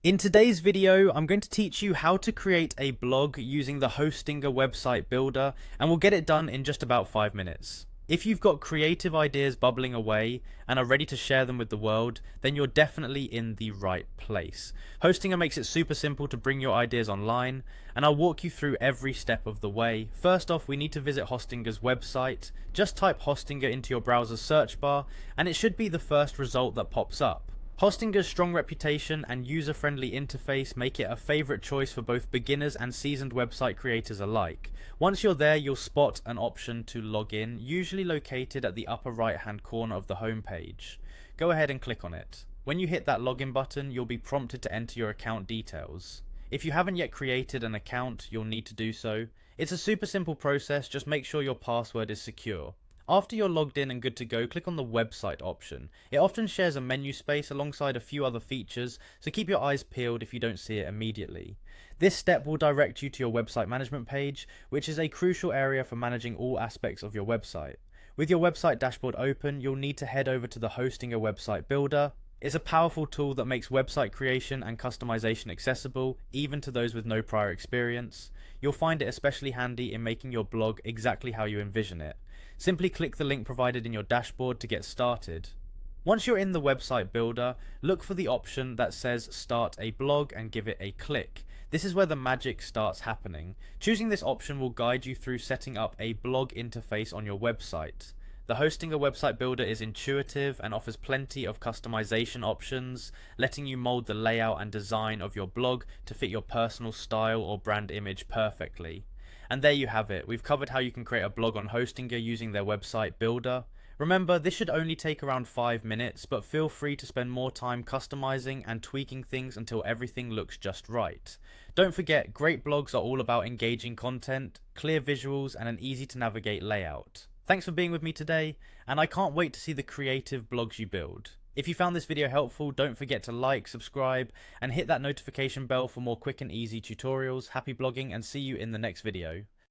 In today's video, I'm going to teach you how to create a blog using the Hostinger website builder, and we'll get it done in just about 5 minutes. If you've got creative ideas bubbling away and are ready to share them with the world, then you're definitely in the right place. Hostinger makes it super simple to bring your ideas online, and I'll walk you through every step of the way. First off, we need to visit Hostinger's website. Just type Hostinger into your browser's search bar, and it should be the first result that pops up. Hostinger's strong reputation and user-friendly interface make it a favourite choice for both beginners and seasoned website creators alike. Once you're there, you'll spot an option to log in, usually located at the upper right-hand corner of the homepage. Go ahead and click on it. When you hit that login button, you'll be prompted to enter your account details. If you haven't yet created an account, you'll need to do so. It's a super simple process, just make sure your password is secure. After you're logged in and good to go, click on the website option. It often shares a menu space alongside a few other features, so keep your eyes peeled if you don't see it immediately. This step will direct you to your website management page, which is a crucial area for managing all aspects of your website. With your website dashboard open, you'll need to head over to the Hostinger website builder. It's a powerful tool that makes website creation and customization accessible, even to those with no prior experience. You'll find it especially handy in making your blog exactly how you envision it. Simply click the link provided in your dashboard to get started. Once you're in the website builder, look for the option that says Start a Blog and give it a click. This is where the magic starts happening. Choosing this option will guide you through setting up a blog interface on your website. The Hostinger website builder is intuitive and offers plenty of customization options, letting you mold the layout and design of your blog to fit your personal style or brand image perfectly. And there you have it. We've covered how you can create a blog on Hostinger using their website builder. Remember, this should only take around 5 minutes, but feel free to spend more time customizing and tweaking things until everything looks just right. Don't forget, great blogs are all about engaging content, clear visuals, and an easy to navigate layout. Thanks for being with me today, and I can't wait to see the creative blogs you build. If you found this video helpful, don't forget to like, subscribe, and hit that notification bell for more quick and easy tutorials. Happy blogging, and see you in the next video.